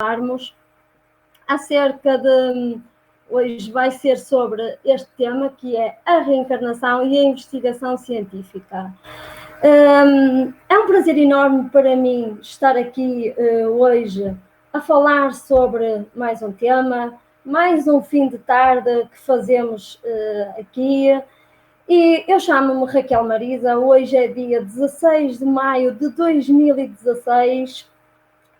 falarmos acerca de... Hoje vai ser sobre este tema, que é a reencarnação e a investigação científica. É um prazer enorme para mim estar aqui hoje a falar sobre mais um tema, mais um fim de tarde que fazemos aqui. E eu chamo-me Raquel Marisa, hoje é dia 16 de maio de 2016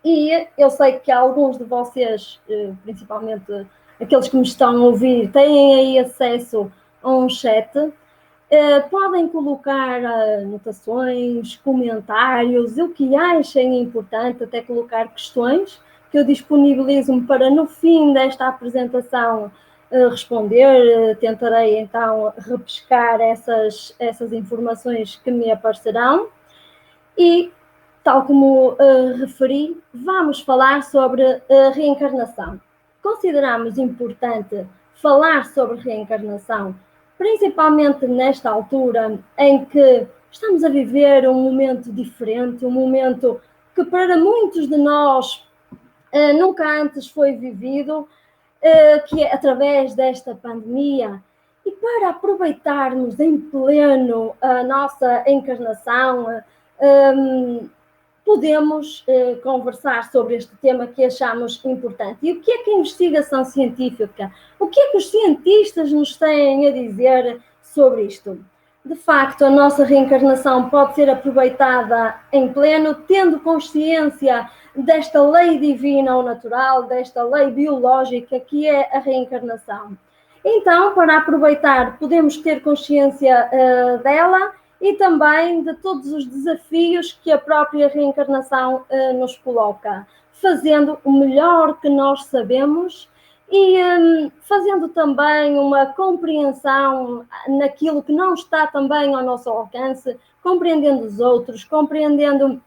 e eu sei que alguns de vocês, principalmente aqueles que me estão a ouvir, têm aí acesso a um chat. Podem colocar anotações, comentários, o que achem importante, até colocar questões, que eu disponibilizo-me para, no fim desta apresentação, responder. Tentarei, então, repescar essas informações que me aparecerão. E, tal como referi, vamos falar sobre a reencarnação. Consideramos importante falar sobre reencarnação, principalmente nesta altura em que estamos a viver um momento diferente, um momento que para muitos de nós nunca antes foi vivido, que é através desta pandemia. E para aproveitarmos em pleno a nossa encarnação, podemos conversar sobre este tema que achamos importante. E o que é a investigação científica? O que é que os cientistas nos têm a dizer sobre isto? De facto, a nossa reencarnação pode ser aproveitada em pleno, tendo consciência desta lei divina ou natural, desta lei biológica que é a reencarnação. Então, para aproveitar, podemos ter consciência dela e também de todos os desafios que a própria reencarnação nos coloca, fazendo o melhor que nós sabemos e fazendo também uma compreensão naquilo que não está também ao nosso alcance, compreendendo os outros, compreendendo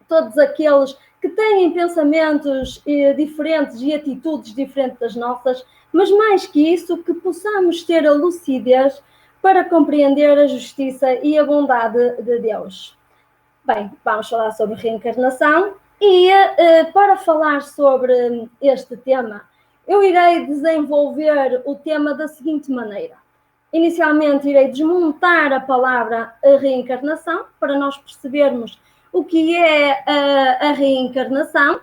todos aqueles que têm pensamentos diferentes e atitudes diferentes das nossas, mas mais que isso, que possamos ter a lucidez para compreender a justiça e a bondade de Deus. Bem, vamos falar sobre reencarnação e para falar sobre este tema, eu irei desenvolver o tema da seguinte maneira. Inicialmente irei desmontar a palavra reencarnação para nós percebermos o que é a reencarnação.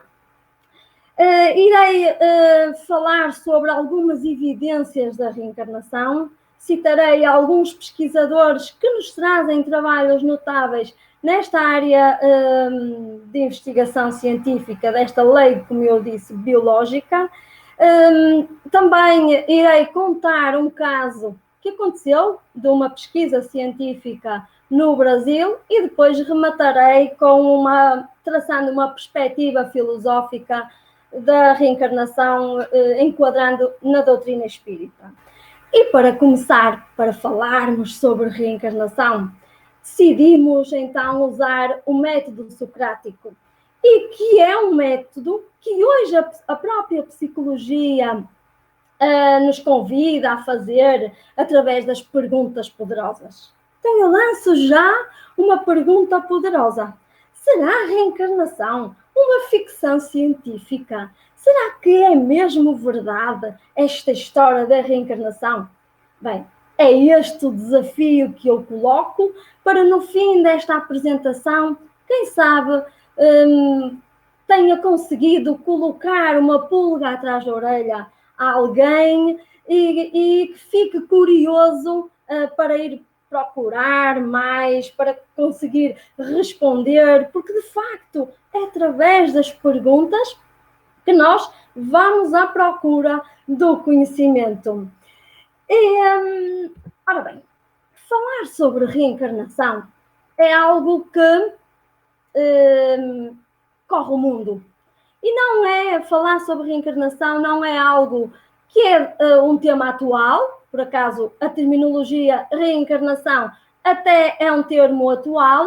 Irei falar sobre algumas evidências da reencarnação. Citarei alguns pesquisadores que nos trazem trabalhos notáveis nesta área de investigação científica, desta lei, como eu disse, biológica. Também irei contar um caso que aconteceu de uma pesquisa científica no Brasil e depois rematarei com traçando uma perspectiva filosófica da reencarnação, enquadrando na doutrina espírita. E para começar, para falarmos sobre reencarnação, decidimos então usar o método socrático, e que é um método que hoje a própria psicologia nos convida a fazer através das perguntas poderosas. Então eu lanço já uma pergunta poderosa. Será a reencarnação uma ficção científica? Será que é mesmo verdade esta história da reencarnação? Bem, é este o desafio que eu coloco para, no fim desta apresentação, quem sabe tenha conseguido colocar uma pulga atrás da orelha a alguém e que fique curioso para ir procurar mais, para conseguir responder, porque de facto é através das perguntas que nós vamos à procura do conhecimento. E, ora bem, falar sobre reencarnação é algo que corre o mundo. E não é, falar sobre reencarnação não é algo que é um tema atual, por acaso a terminologia reencarnação até é um termo atual,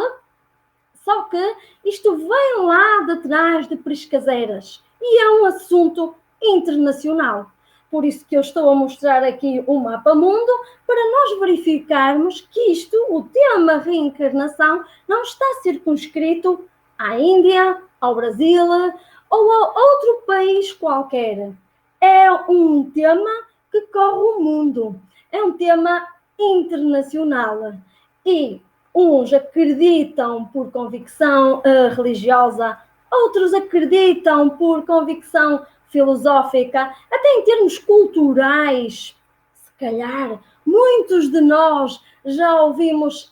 só que isto vem lá de trás de pescadeiras e é um assunto internacional. Por isso que eu estou a mostrar aqui o mapa mundo para nós verificarmos que isto, o tema reencarnação, não está circunscrito à Índia, ao Brasil ou a outro país qualquer. É um tema que corre o mundo, é um tema internacional e uns acreditam por convicção religiosa, outros acreditam por convicção filosófica, até em termos culturais. Se calhar, muitos de nós já ouvimos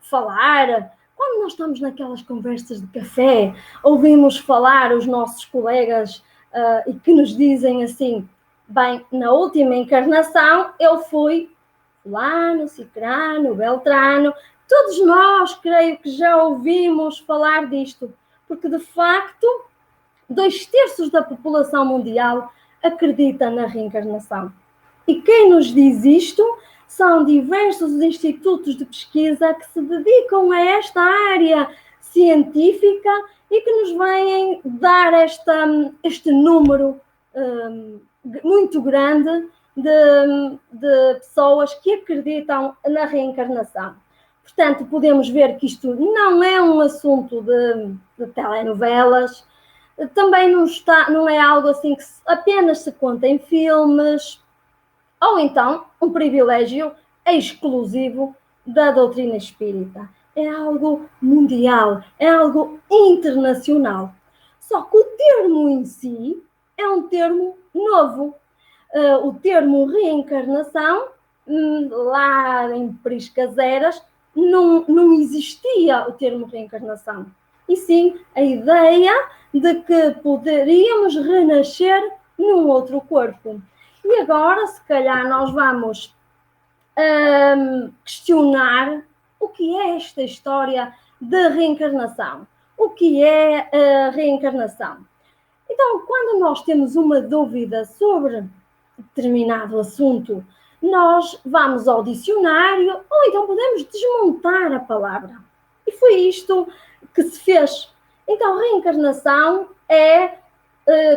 falar, quando nós estamos naquelas conversas de café, ouvimos falar os nossos colegas e que nos dizem assim, bem, na última encarnação eu fui fulano, cicrano, beltrano. Todos nós, creio que já ouvimos falar disto, porque de facto 2/3 da população mundial acredita na reencarnação. E quem nos diz isto são diversos institutos de pesquisa que se dedicam a esta área científica e que nos vêm dar este número muito grande de pessoas que acreditam na reencarnação. Portanto, podemos ver que isto não é um assunto de telenovelas, também não é algo assim que apenas se conta em filmes, ou então um privilégio exclusivo da doutrina espírita. É algo mundial, é algo internacional. Só que o termo em si é um termo novo. O termo reencarnação, lá em Priscas Eras, não existia o termo reencarnação. E sim, a ideia de que poderíamos renascer num outro corpo. E agora, se calhar, nós vamos questionar o que é esta história de reencarnação. O que é a reencarnação? Então, quando nós temos uma dúvida sobre determinado assunto, nós vamos ao dicionário ou então podemos desmontar a palavra. E foi isto que se fez. Então, reencarnação é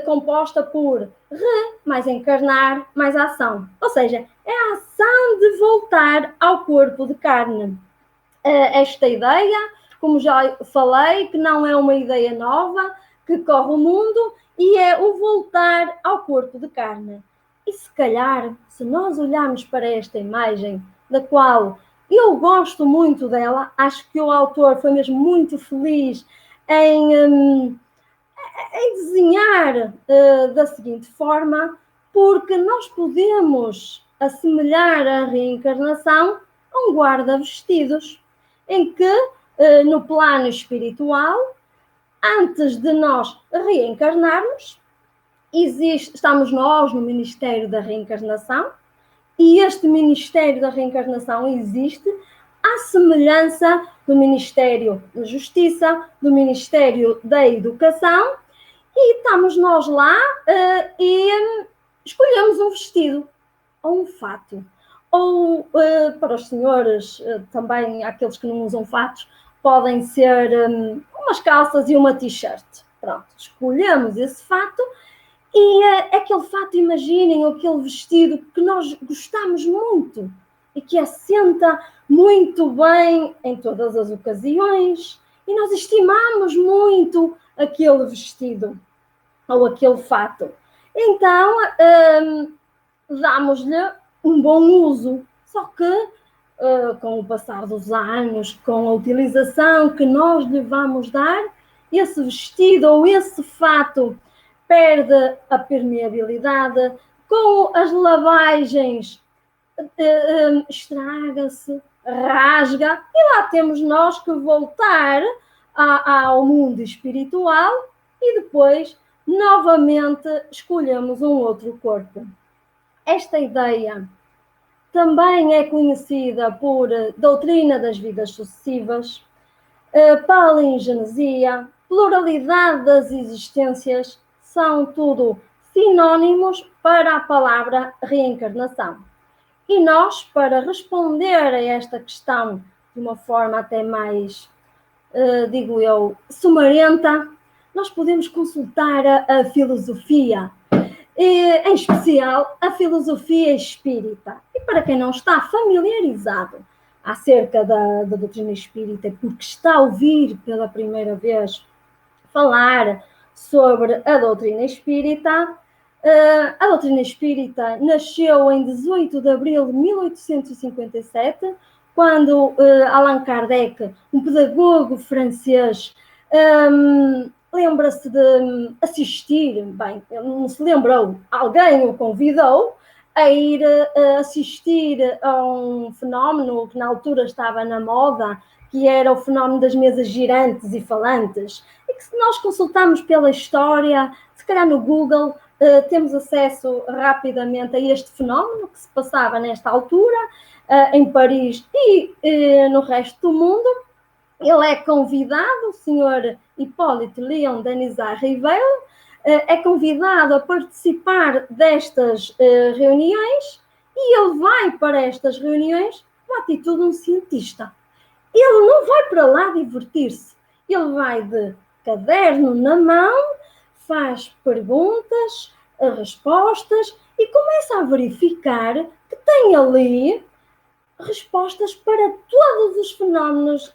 composta por re mais encarnar mais ação. Ou seja, é a ação de voltar ao corpo de carne. Esta ideia, como já falei, que não é uma ideia nova, que corre o mundo, e é o voltar ao corpo de carne. E se calhar, se nós olharmos para esta imagem, da qual eu gosto muito dela, acho que o autor foi mesmo muito feliz em desenhar da seguinte forma, porque nós podemos assemelhar a reencarnação a um guarda-vestidos, em que, no plano espiritual, antes de nós reencarnarmos, estamos nós no Ministério da Reencarnação, e este Ministério da Reencarnação existe à semelhança do Ministério da Justiça, do Ministério da Educação, e estamos nós lá e escolhemos um vestido ou um fato. Ou para os senhores, também aqueles que não usam fatos, podem ser umas calças e uma t-shirt. Pronto, escolhemos esse fato e aquele fato, imaginem, aquele vestido que nós gostamos muito e que assenta muito bem em todas as ocasiões e nós estimamos muito aquele vestido ou aquele fato. Então, damos-lhe um bom uso, só que com o passar dos anos, com a utilização que nós lhe vamos dar, esse vestido ou esse fato perde a permeabilidade, com as lavagens estraga-se, rasga, e lá temos nós que voltar ao mundo espiritual e depois novamente escolhemos um outro corpo. Esta ideia também é conhecida por doutrina das vidas sucessivas, palingenesia, pluralidade das existências, são tudo sinónimos para a palavra reencarnação. E nós, para responder a esta questão de uma forma até mais, digo eu, sumarenta, nós podemos consultar a filosofia, em especial a filosofia espírita. E para quem não está familiarizado acerca da doutrina espírita, porque está a ouvir pela primeira vez falar sobre a doutrina espírita. A doutrina espírita nasceu em 18 de abril de 1857, quando Allan Kardec, um pedagogo francês, lembra-se de assistir, bem, ele não se lembrou, alguém o convidou a ir assistir a um fenómeno que na altura estava na moda, que era o fenómeno das mesas girantes e falantes, e que se nós consultarmos pela história, se calhar no Google, temos acesso rapidamente a este fenómeno que se passava nesta altura, em Paris e no resto do mundo. Ele é convidado, o senhor Hipólito Leon Denisard Rivel, é convidado a participar destas reuniões e ele vai para estas reuniões com a atitude de um cientista. Ele não vai para lá divertir-se, ele vai de caderno na mão, faz perguntas, respostas e começa a verificar que tem ali respostas para todos os fenómenos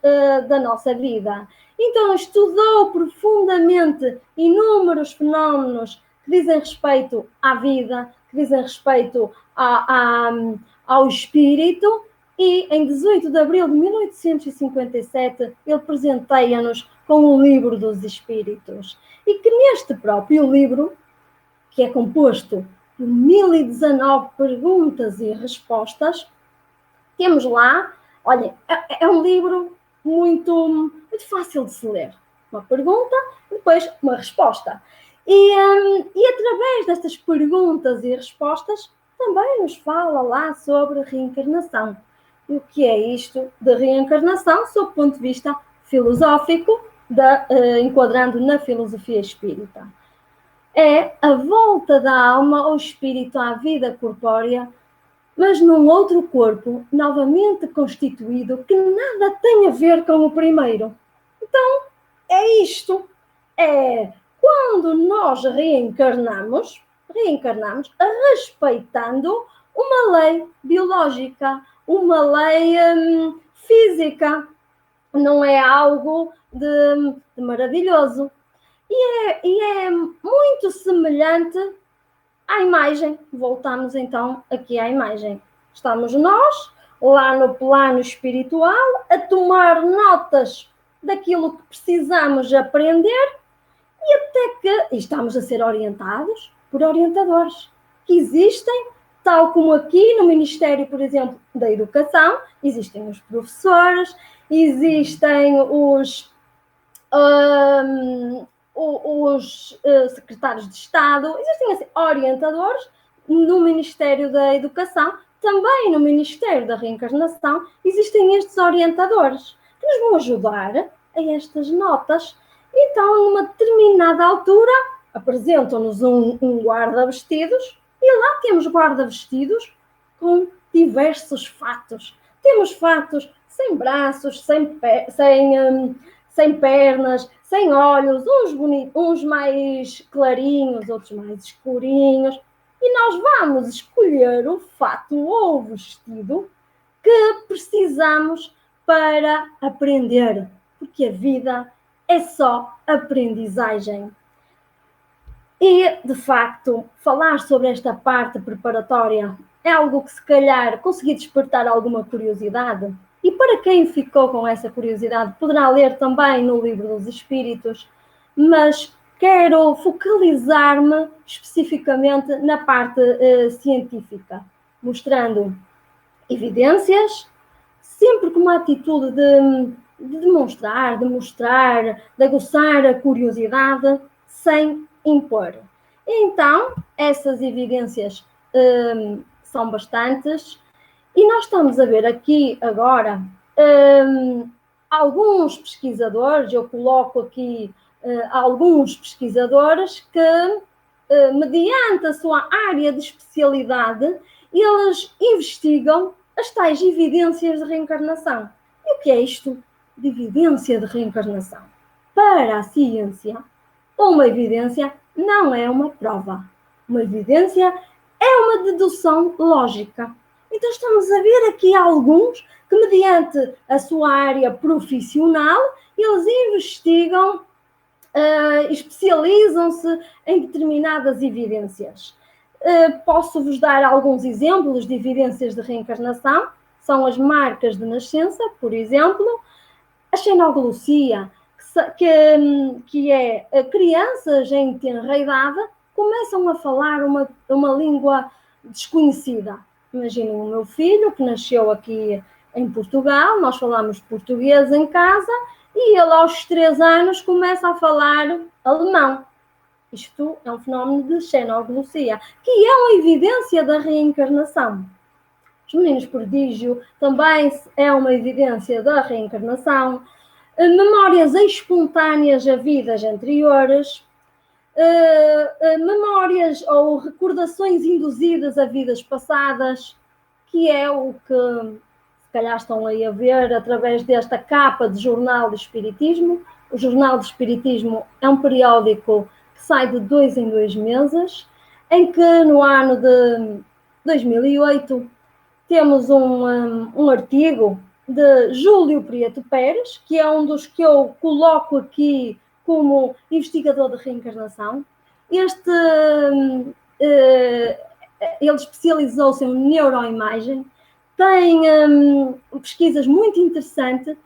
da nossa vida. Então, estudou profundamente inúmeros fenómenos que dizem respeito à vida, que dizem respeito ao espírito, e em 18 de abril de 1857 ele presenteia-nos com o Livro dos Espíritos. E que neste próprio livro, que é composto por 1019 perguntas e respostas, temos lá, olha, é um livro muito fácil de se ler. Uma pergunta, depois uma resposta. E através destas perguntas e respostas, também nos fala lá sobre reencarnação. E o que é isto de reencarnação, sob o ponto de vista filosófico, enquadrando na filosofia espírita? É a volta da alma ao espírito à vida corpórea, mas num outro corpo novamente constituído que nada tem a ver com o primeiro. Então, é isto. É quando nós reencarnamos respeitando uma lei biológica, uma lei física. Não é algo de maravilhoso. E é muito semelhante à imagem. Voltamos então aqui à imagem. Estamos nós, lá no plano espiritual, a tomar notas daquilo que precisamos aprender e até que estamos a ser orientados por orientadores que existem, tal como aqui no Ministério, por exemplo, da Educação, existem os professores, existem os secretários de Estado, existem assim, orientadores no Ministério da Educação, também no Ministério da Reencarnação, existem estes orientadores que nos vão ajudar a estas notas. Então, numa determinada altura, apresentam-nos um guarda-vestidos e lá temos guarda-vestidos com diversos fatos. Temos fatos sem braços, sem pernas, sem olhos, uns mais clarinhos, outros mais escurinhos. E nós vamos escolher o fato ou o vestido que precisamos para aprender, porque a vida é só aprendizagem. E, de facto, falar sobre esta parte preparatória é algo que, se calhar, consegui despertar alguma curiosidade. E para quem ficou com essa curiosidade, poderá ler também no Livro dos Espíritos, mas quero focalizar-me especificamente na parte científica, mostrando evidências, sempre com uma atitude de demonstrar, de mostrar, de aguçar a curiosidade, sem impor. Então, essas evidências são bastantes. E nós estamos a ver aqui agora alguns pesquisadores, eu coloco aqui alguns pesquisadores que, mediante a sua área de especialidade, eles investigam as tais evidências de reencarnação. E o que é isto de evidência de reencarnação? Para a ciência, uma evidência não é uma prova. Uma evidência é uma dedução lógica. Então estamos a ver aqui alguns que, mediante a sua área profissional, eles investigam especializam-se em determinadas evidências. Posso-vos dar alguns exemplos de evidências de reencarnação. São as marcas de nascença, por exemplo, a xenoglosia, que é crianças em tenra idade começam a falar uma língua desconhecida. Imaginem o meu filho, que nasceu aqui em Portugal, nós falamos português em casa, e ele aos 3 anos começa a falar alemão. Isto é um fenómeno de xenoglosia, que é uma evidência da reencarnação. Os meninos prodígio também é uma evidência da reencarnação. Memórias espontâneas a vidas anteriores, memórias ou recordações induzidas a vidas passadas, que é o que se calhar estão aí a ver através desta capa de Jornal de Espiritismo. O Jornal de Espiritismo é um periódico que sai de 2 em 2 meses, em que no ano de 2008 temos um artigo de Júlio Prieto Pérez, que é um dos que eu coloco aqui como investigador de reencarnação. Ele especializou-se em neuroimagem, tem pesquisas muito interessantes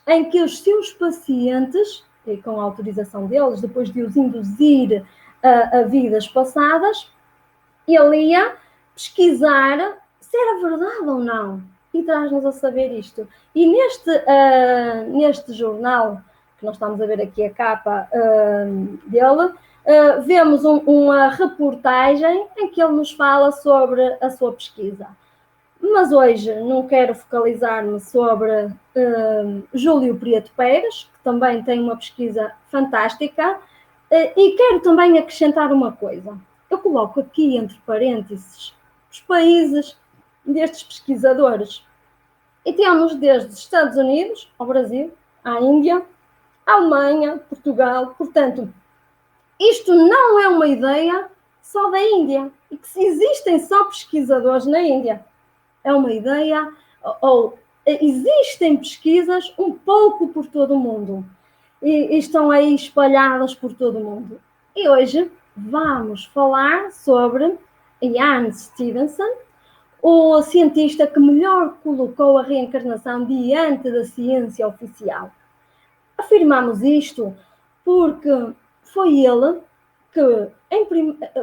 em que os seus pacientes, e com a autorização deles, depois de os induzir a vidas passadas, ele ia pesquisar se era verdade ou não, e traz-nos a saber isto. E neste jornal, que nós estamos a ver aqui a capa dele, vemos uma reportagem em que ele nos fala sobre a sua pesquisa. Mas hoje não quero focalizar-me sobre Júlio Prieto Pérez, que também tem uma pesquisa fantástica, e quero também acrescentar uma coisa. Eu coloco aqui entre parênteses os países destes pesquisadores. E temos desde os Estados Unidos, ao Brasil, à Índia, à Alemanha, Portugal. Portanto, isto não é uma ideia só da Índia, e que existem só pesquisadores na Índia. É uma ideia, ou existem pesquisas um pouco por todo o mundo, e estão aí espalhadas por todo o mundo. E hoje vamos falar sobre Ian Stevenson, o cientista que melhor colocou a reencarnação diante da ciência oficial. Afirmamos isto porque foi ele que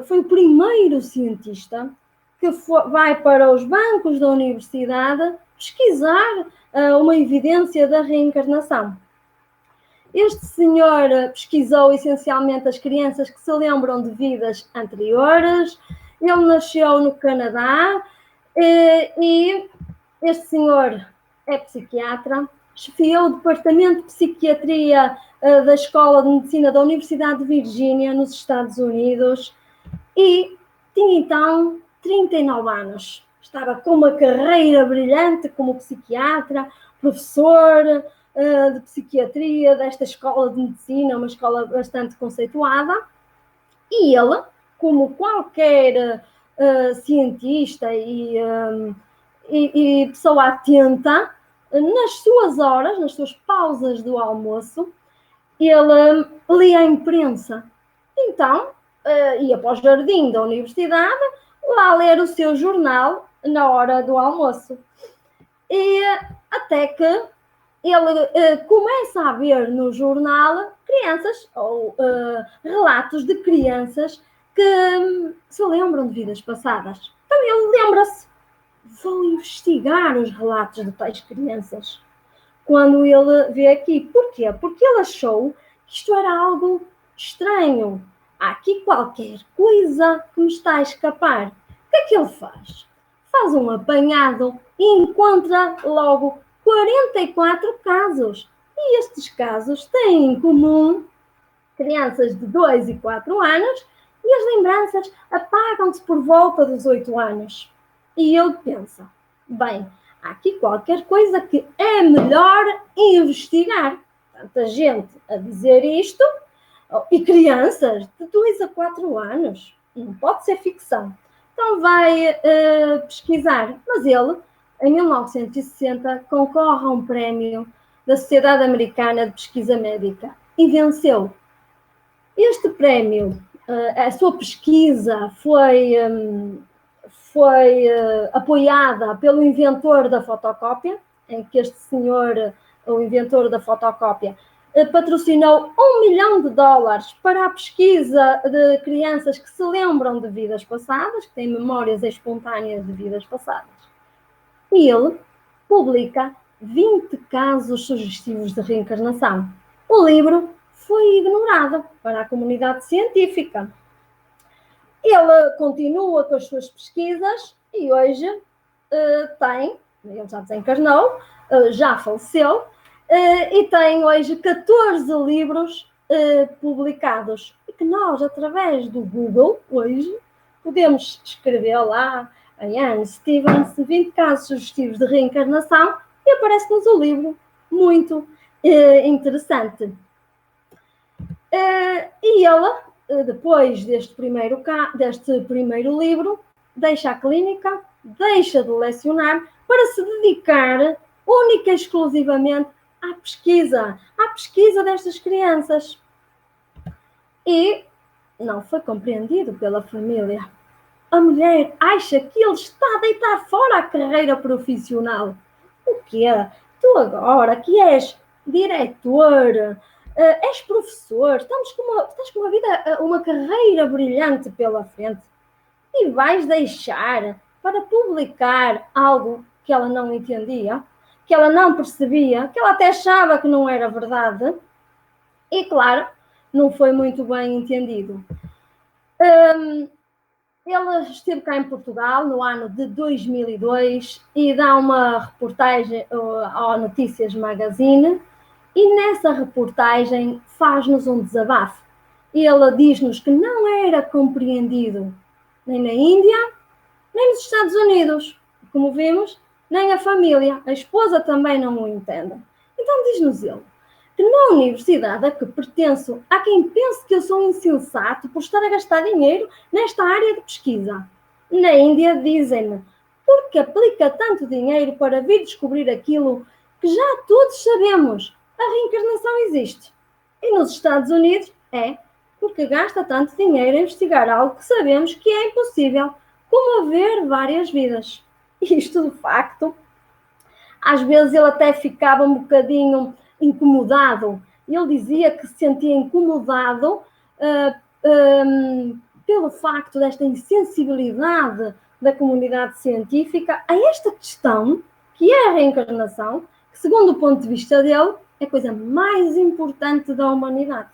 foi o primeiro cientista que vai para os bancos da universidade pesquisar uma evidência da reencarnação. Este senhor pesquisou essencialmente as crianças que se lembram de vidas anteriores. Ele nasceu no Canadá e este senhor é psiquiatra, chefiou o departamento de psiquiatria da Escola de Medicina da Universidade de Virgínia, nos Estados Unidos, e tinha então 39 anos. Estava com uma carreira brilhante como psiquiatra, professor de psiquiatria desta Escola de Medicina, uma escola bastante conceituada, e ele, como qualquer cientista e pessoa atenta, nas suas horas, nas suas pausas do almoço, ele lia a imprensa. Então, ia para o jardim da universidade, lá ler o seu jornal na hora do almoço. E até que ele começa a ver no jornal crianças, ou relatos de crianças que se lembram de vidas passadas. Então ele lembra-se, vou investigar os relatos de tais crianças. Quando ele vê aqui, porquê? Porque ele achou que isto era algo estranho. Há aqui qualquer coisa que me está a escapar. O que é que ele faz? Faz um apanhado e encontra logo 44 casos. E estes casos têm em comum crianças de 2 e 4 anos, e as lembranças apagam-se por volta dos 8 anos. E ele pensa, bem, há aqui qualquer coisa que é melhor investigar. Tanta gente a dizer isto, e crianças de 2 a 4 anos, não pode ser ficção. Então vai pesquisar, mas ele, em 1960, concorre a um prémio da Sociedade Americana de Pesquisa Médica e venceu. Este prémio, a sua pesquisa foi apoiada pelo inventor da fotocópia, em que este senhor, o inventor da fotocópia, patrocinou $1 milhão para a pesquisa de crianças que se lembram de vidas passadas, que têm memórias espontâneas de vidas passadas. E ele publica 20 casos sugestivos de reencarnação. O livro foi ignorado para a comunidade científica. Ele continua com as suas pesquisas e hoje ele já desencarnou, já faleceu, e tem hoje 14 livros publicados, e que nós, através do Google, hoje, podemos escrever lá a Ian Stevens, 20 casos sugestivos de reencarnação, e aparece-nos o livro, muito interessante. E ela, depois deste primeiro livro, deixa a clínica, deixa de lecionar para se dedicar única e exclusivamente à pesquisa destas crianças. E não foi compreendido pela família. A mulher acha que ele está a deitar fora a carreira profissional. O quê? Tu agora que és diretor, és professor, estás com uma carreira brilhante pela frente e vais deixar para publicar algo que ela não entendia, que ela não percebia, que ela até achava que não era verdade, e claro, não foi muito bem entendido. Ele esteve cá em Portugal no ano de 2002 e dá uma reportagem ao Notícias Magazine, e nessa reportagem faz-nos um desabafo. Ele diz-nos que não era compreendido nem na Índia, nem nos Estados Unidos. Como vimos, nem a família, a esposa também não o entende. Então diz-nos ele que na universidade a que pertenço há quem pense que eu sou insensato por estar a gastar dinheiro nesta área de pesquisa. Na Índia dizem-me, porque aplica tanto dinheiro para vir descobrir aquilo que já todos sabemos, a reencarnação existe. E nos Estados Unidos porque gasta tanto dinheiro a investigar algo que sabemos que é impossível, como haver várias vidas. Isto, de facto, às vezes ele até ficava um bocadinho incomodado. Ele dizia que se sentia incomodado pelo facto desta insensibilidade da comunidade científica a esta questão, que é a reencarnação, que, segundo o ponto de vista dele, é a coisa mais importante da humanidade.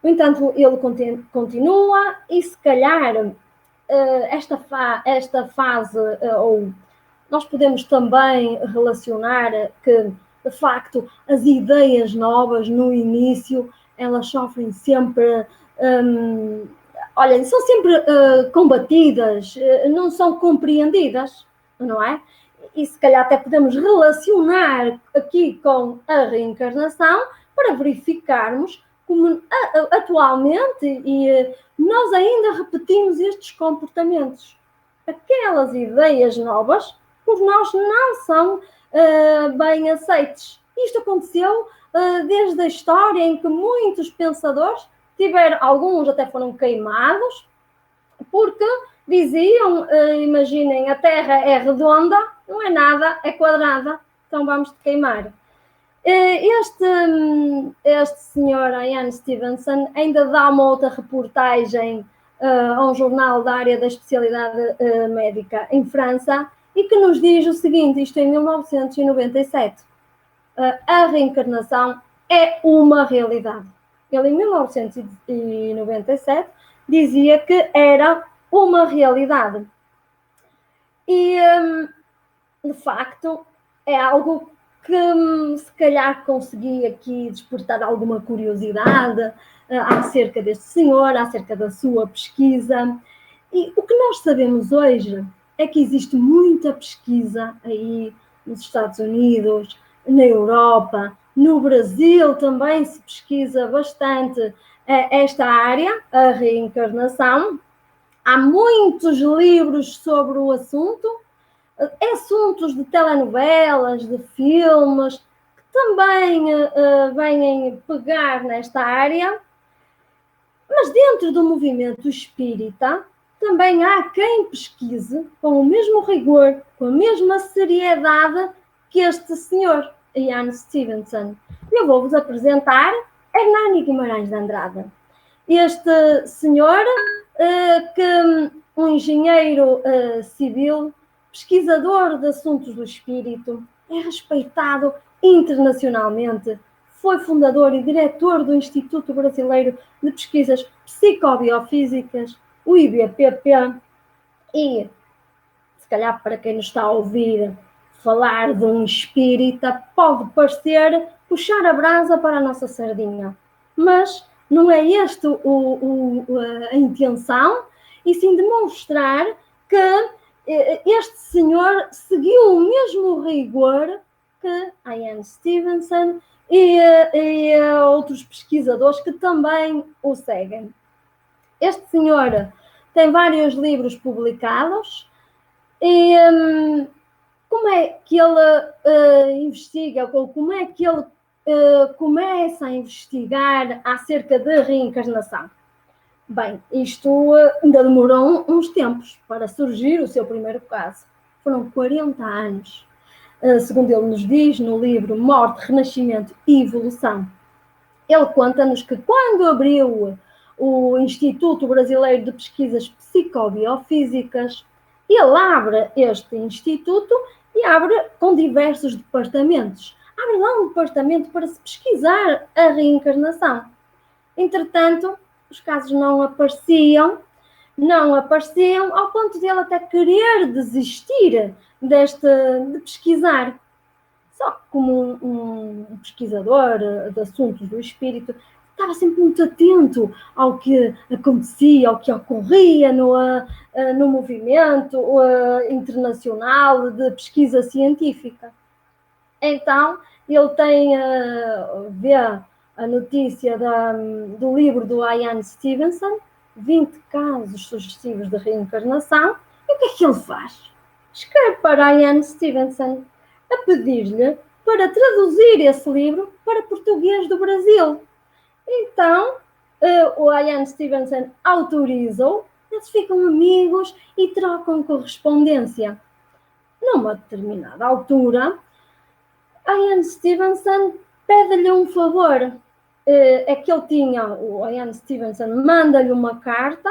No entanto, ele continua e, se calhar, esta fase, ou nós podemos também relacionar que, de facto, as ideias novas no início, elas sofrem sempre, são sempre combatidas, não são compreendidas, não é? E se calhar até podemos relacionar aqui com a reencarnação para verificarmos como atualmente e nós ainda repetimos estes comportamentos. Aquelas ideias novas por nós não são bem aceites. Isto aconteceu desde a história em que muitos pensadores alguns até foram queimados, porque diziam, imaginem, a Terra é redonda, não é nada, é quadrada, então vamos te queimar. Este senhor, Ian Stevenson, ainda dá uma outra reportagem a um jornal da área da especialidade médica em França, e que nos diz o seguinte, isto em 1997, a reencarnação é uma realidade. Ele, em 1997, dizia que era uma realidade. E, de facto, é algo que se calhar consegui aqui despertar alguma curiosidade acerca deste senhor, acerca da sua pesquisa. E o que nós sabemos hoje é que existe muita pesquisa aí nos Estados Unidos, na Europa, no Brasil também se pesquisa bastante esta área, a reencarnação. Há muitos livros sobre o assunto, assuntos de telenovelas, de filmes, que também vêm pegar nesta área. Mas dentro do movimento espírita, também há quem pesquise com o mesmo rigor, com a mesma seriedade que este senhor, Ian Stevenson. Eu vou-vos apresentar Hernani Guimarães de Andrade. Este senhor, um engenheiro civil, pesquisador de assuntos do espírito, é respeitado internacionalmente, foi fundador e diretor do Instituto Brasileiro de Pesquisas Psicobiofísicas, o IBPP, e, se calhar para quem nos está a ouvir, falar de um espírita pode parecer puxar a brasa para a nossa sardinha, mas não é esta a intenção, e sim demonstrar que este senhor seguiu o mesmo rigor que Ian Stevenson e outros pesquisadores que também o seguem. Este senhor tem vários livros publicados e como é que ele investiga, ou como é que ele começa a investigar acerca da reencarnação? Bem, isto ainda demorou uns tempos para surgir o seu primeiro caso. Foram 40 anos, segundo ele nos diz no livro Morte, Renascimento e Evolução. Ele conta-nos que quando abriu o Instituto Brasileiro de Pesquisas Psicobiofísicas, ele abre este instituto e abre com diversos departamentos. Abre lá um departamento para se pesquisar a reencarnação. Entretanto, os casos não apareciam ao ponto de ele até querer desistir de pesquisar. Só que como um pesquisador de assuntos do espírito, estava sempre muito atento ao que acontecia, ao que ocorria no movimento internacional de pesquisa científica. Então, ele vê a notícia do livro do Ian Stevenson, 20 casos sugestivos de reencarnação, e o que é que ele faz? Escreve para Ian Stevenson a pedir-lhe para traduzir esse livro para português do Brasil. Então, o Ian Stevenson autoriza-o, eles ficam amigos e trocam correspondência. Numa determinada altura, Ian Stevenson pede-lhe um favor. É que o Ian Stevenson manda-lhe uma carta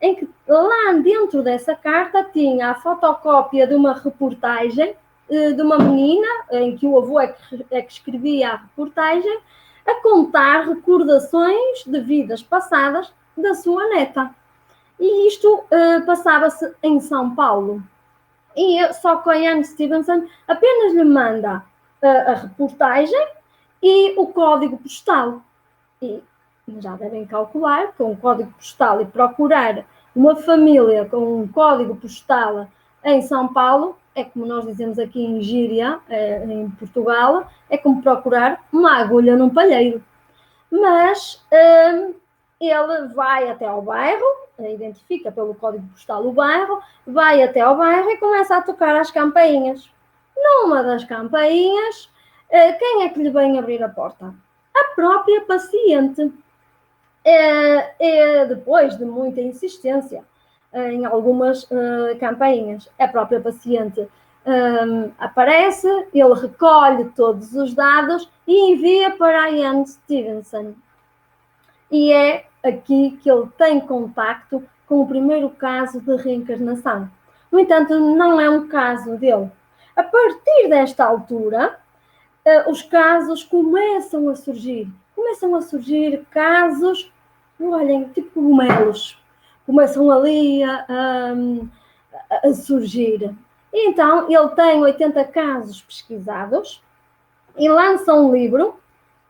em que lá dentro dessa carta tinha a fotocópia de uma reportagem de uma menina, em que o avô é que escrevia a reportagem, a contar recordações de vidas passadas da sua neta. E isto passava-se em São Paulo. E só que o Ian Stevenson apenas lhe manda a reportagem e o código postal. E já devem calcular que um código postal e procurar uma família com um código postal em São Paulo é como nós dizemos aqui em Gíria, em Portugal, é como procurar uma agulha num palheiro. Mas ele vai até ao bairro, identifica pelo código postal o bairro, vai até ao bairro e começa a tocar as campainhas. Numa das campainhas, quem é que lhe vem abrir a porta? A própria paciente. Depois de muita insistência em algumas campainhas, a própria paciente aparece, ele recolhe todos os dados e envia para Ian Stevenson. E é aqui que ele tem contacto com o primeiro caso de reencarnação. No entanto, não é um caso dele. A partir desta altura, os casos começam a surgir. Começam a surgir casos, olhem, tipo cogumelos. Começam ali a surgir. E então, ele tem 80 casos pesquisados e lança um livro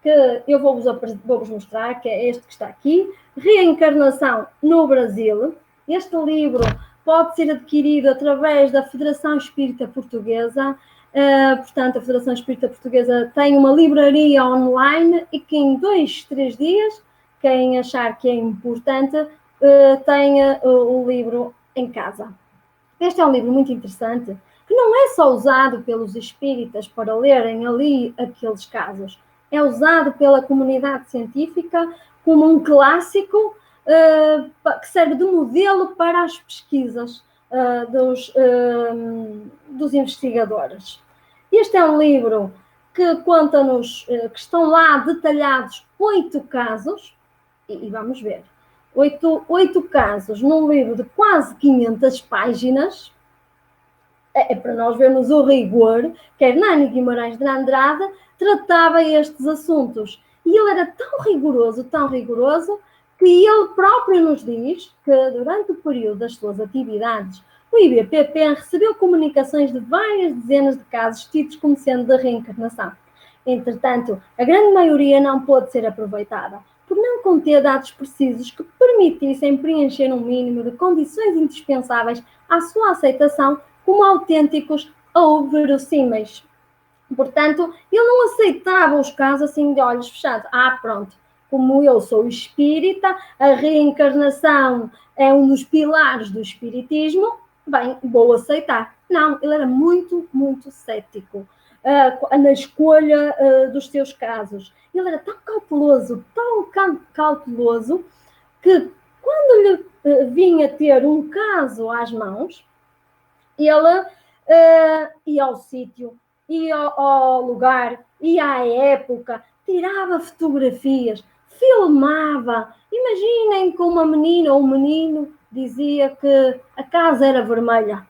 que eu vou-vos mostrar, que é este que está aqui, Reencarnação no Brasil. Este livro pode ser adquirido através da Federação Espírita Portuguesa. Portanto, a Federação Espírita Portuguesa tem uma livraria online e que em 2-3 dias, quem achar que é importante, tenha o livro em casa. Este é um livro muito interessante, que não é só usado pelos espíritas para lerem ali aqueles casos, é usado pela comunidade científica como um clássico que serve de modelo para as pesquisas dos investigadores. Este é um livro que conta-nos, que estão lá detalhados 8 casos, e vamos ver, 8 casos num livro de quase 500 páginas. É para nós vermos o rigor que Hernani Guimarães de Andrade tratava estes assuntos. E ele era tão rigoroso, que ele próprio nos diz que durante o período das suas atividades, o IBPP recebeu comunicações de várias dezenas de casos tidos como sendo de reencarnação. Entretanto, a grande maioria não pôde ser aproveitada, por não conter dados precisos que permitissem preencher um mínimo de condições indispensáveis à sua aceitação como autênticos ou verossímeis. Portanto, ele não aceitava os casos assim de olhos fechados. Pronto, como eu sou espírita, a reencarnação é um dos pilares do espiritismo, bem, vou aceitar. Não, ele era muito, muito cético na escolha dos seus casos. Ele era tão cauteloso, que quando lhe vinha ter um caso às mãos, ele ia ao sítio, ia ao lugar, ia à época, tirava fotografias, filmava. Imaginem que uma menina ou um menino dizia que a casa era vermelha.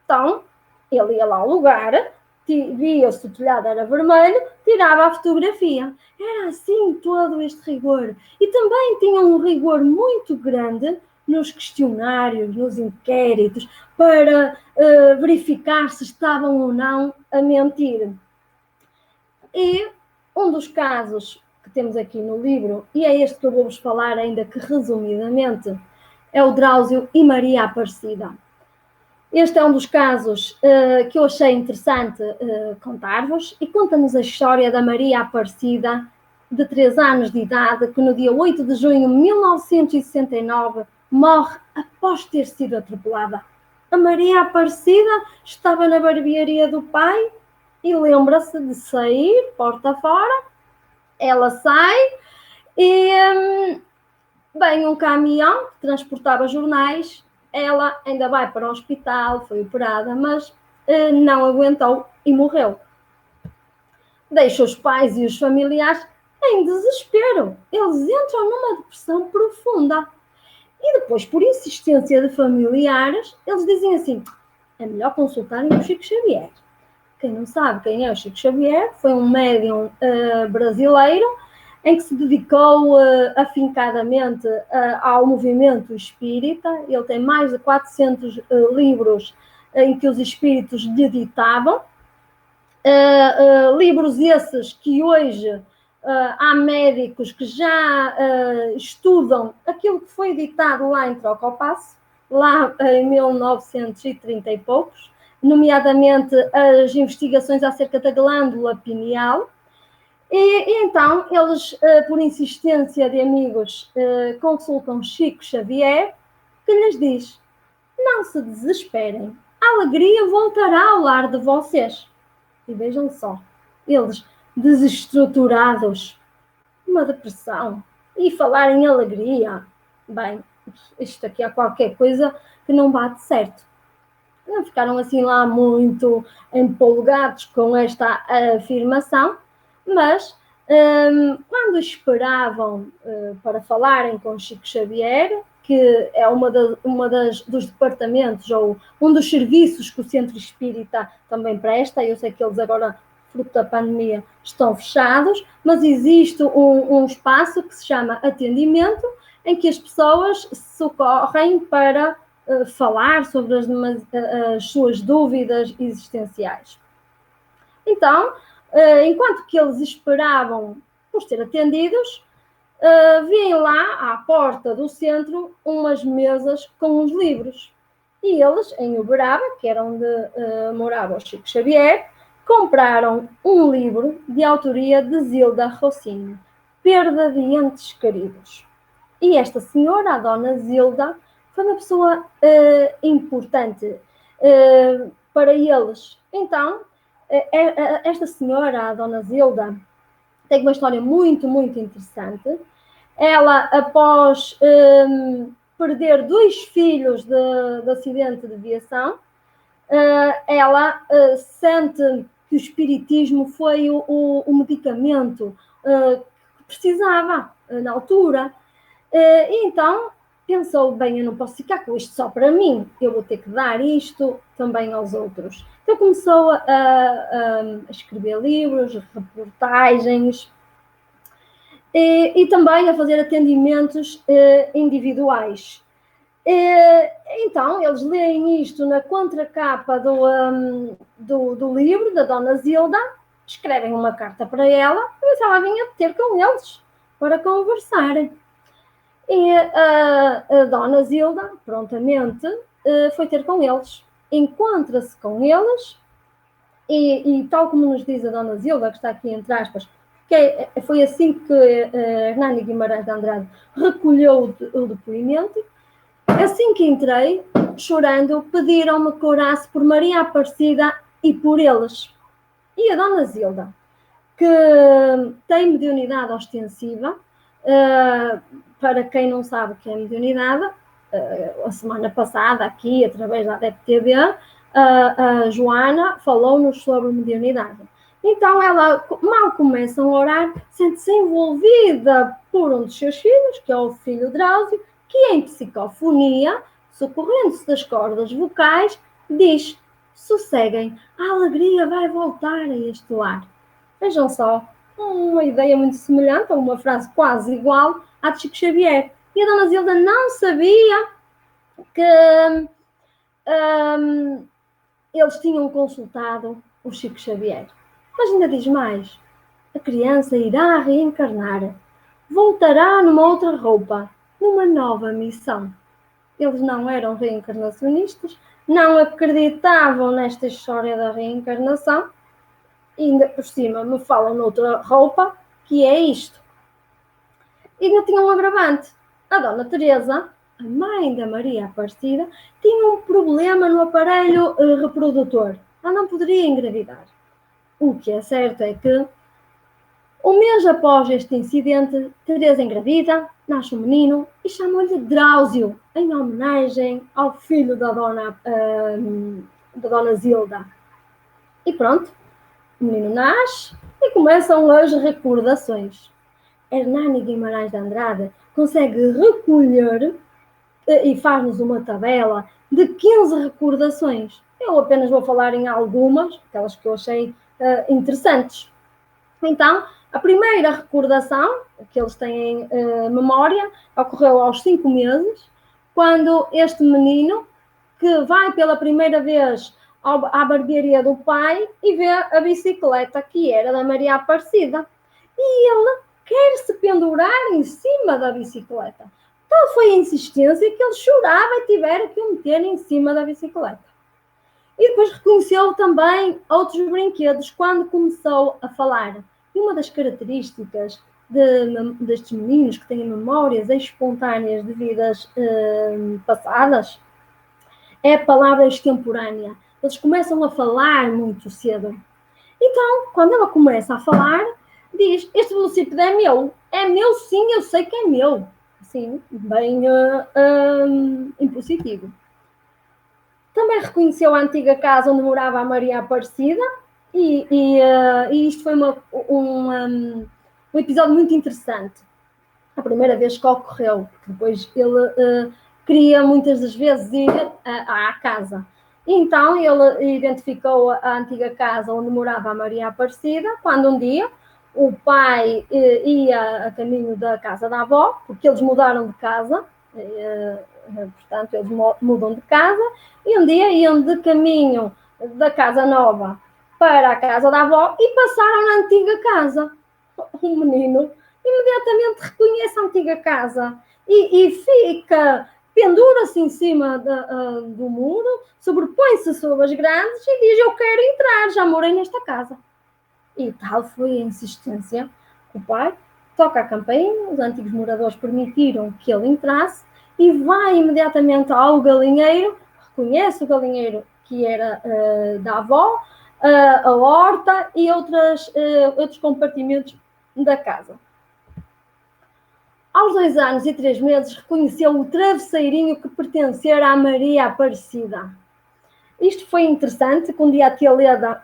Então, ele ia lá ao lugar, via se o telhado era vermelho, tirava a fotografia. Era assim todo este rigor. E também tinha um rigor muito grande nos questionários, nos inquéritos, para verificar se estavam ou não a mentir. E um dos casos que temos aqui no livro, e é este que eu vou-vos falar ainda que resumidamente, é o Drauzio e Maria Aparecida. Este é um dos casos que eu achei interessante contar-vos, e conta-nos a história da Maria Aparecida, de 3 anos de idade, que no dia 8 de junho de 1969 morre após ter sido atropelada. A Maria Aparecida estava na barbearia do pai e lembra-se de sair, porta fora. Ela sai e vem um caminhão que transportava jornais. Ela ainda vai para o hospital, foi operada, mas não aguentou e morreu. Deixa os pais e os familiares em desespero. Eles entram numa depressão profunda. E depois, por insistência de familiares, eles dizem assim: é melhor consultarem o Chico Xavier. Quem não sabe quem é o Chico Xavier, foi um médium brasileiro em que se dedicou afincadamente ao movimento espírita. Ele tem mais de 400 livros em que os espíritos lhe ditavam. Livros esses que hoje há médicos que já estudam aquilo que foi editado lá em Troca ao Passo, lá em 1930 e poucos, nomeadamente as investigações acerca da glândula pineal. E então eles, por insistência de amigos, consultam Chico Xavier, que lhes diz: não se desesperem, a alegria voltará ao lar de vocês. E vejam só, eles desestruturados, uma depressão, e falar em alegria, bem, isto aqui há qualquer coisa que não bate certo. Não ficaram assim lá muito empolgados com esta afirmação, mas quando esperavam para falarem com Chico Xavier, que é dos departamentos ou um dos serviços que o Centro Espírita também presta, eu sei que eles agora, fruto da pandemia, estão fechados, mas existe um espaço que se chama atendimento, em que as pessoas socorrem para falar sobre as suas dúvidas existenciais. Então, enquanto que eles esperavam por ser atendidos, vêm lá à porta do centro umas mesas com uns livros. E eles, em Uberaba, que era onde morava o Chico Xavier, compraram um livro de autoria de Zilda Rocinha, Perda de Entes Queridos. E esta senhora, a dona Zilda, foi uma pessoa importante para eles. Então, esta senhora, a dona Zilda, tem uma história muito, muito interessante. Ela, após perder 2 filhos de acidente de viação, ela sente que o espiritismo foi o medicamento que precisava na altura. E então pensou, bem, eu não posso ficar com isto só para mim, eu vou ter que dar isto também aos outros. Então começou a escrever livros, reportagens, e também a fazer atendimentos individuais. Então, eles leem isto na contracapa do livro da Dona Zilda, escrevem uma carta para ela, e ela vinha ter com eles para conversarem. E a Dona Zilda, prontamente, foi ter com eles. Encontra-se com eles e tal como nos diz a Dona Zilda, que está aqui entre aspas, que foi assim que Hernani Guimarães de Andrade recolheu o depoimento. Assim que entrei, chorando, pediram-me que orasse por Maria Aparecida e por eles. E a Dona Zilda, que tem mediunidade ostensiva, para quem não sabe o que é mediunidade, a semana passada, aqui, através da ADEP TV, a Joana falou-nos sobre mediunidade. Então ela, mal começam a orar, sente-se envolvida por um dos seus filhos, que é o filho Drauzio, que em psicofonia, socorrendo-se das cordas vocais, diz: sosseguem, a alegria vai voltar a este lar. Vejam só, uma ideia muito semelhante, ou uma frase quase igual à de Chico Xavier. E a Dona Zilda não sabia que eles tinham consultado o Chico Xavier. Mas ainda diz mais: a criança irá reencarnar, voltará numa outra roupa, numa nova missão. Eles não eram reencarnacionistas, não acreditavam nesta história da reencarnação, e ainda por cima me falam noutra roupa, que é isto. E ainda tinha um agravante. A Dona Teresa, a mãe da Maria Aparecida, tinha um problema no aparelho reprodutor. Ela não poderia engravidar. O que é certo é que, um mês após este incidente, Teresa engravida, nasce um menino e chamam-lhe Drauzio, em homenagem ao filho da Dona Zilda. E pronto, o menino nasce e começam as recordações. Hernani Guimarães de Andrade consegue recolher e faz-nos uma tabela de 15 recordações. Eu apenas vou falar em algumas, aquelas que eu achei interessantes. Então, a primeira recordação que eles têm memória ocorreu aos 5 meses, quando este menino, que vai pela primeira vez à barbearia do pai e vê a bicicleta que era da Maria Aparecida. E ele quer se pendurar em cima da bicicleta. Tal foi a insistência que ele chorava e tiveram que o meter em cima da bicicleta. E depois reconheceu também outros brinquedos quando começou a falar. E uma das características destes meninos que têm memórias espontâneas de vidas passadas é a palavra extemporânea. Eles começam a falar muito cedo. Então, quando ela começa a falar, diz: este velocípede é meu sim, eu sei que é meu. Assim, bem impositivo. Também reconheceu a antiga casa onde morava a Maria Aparecida e isto foi um episódio muito interessante. A primeira vez que ocorreu, depois ele queria muitas das vezes ir à casa. Então ele identificou a antiga casa onde morava a Maria Aparecida, quando um dia o pai ia a caminho da casa da avó, porque eles mudaram de casa, portanto eles mudam de casa, e um dia iam de caminho da casa nova para a casa da avó e passaram na antiga casa. O menino imediatamente reconhece a antiga casa e fica, pendura-se em cima do muro, sobrepõe-se sobre as grandes e diz: eu quero entrar, já morei nesta casa. E tal foi a insistência. O pai toca a campainha, os antigos moradores permitiram que ele entrasse e vai imediatamente ao galinheiro, reconhece o galinheiro que era da avó, a horta e outros compartimentos da casa. Aos 2 anos e 3 meses, reconheceu o travesseirinho que pertencia à Maria Aparecida. Isto foi interessante, que um dia a tia Leda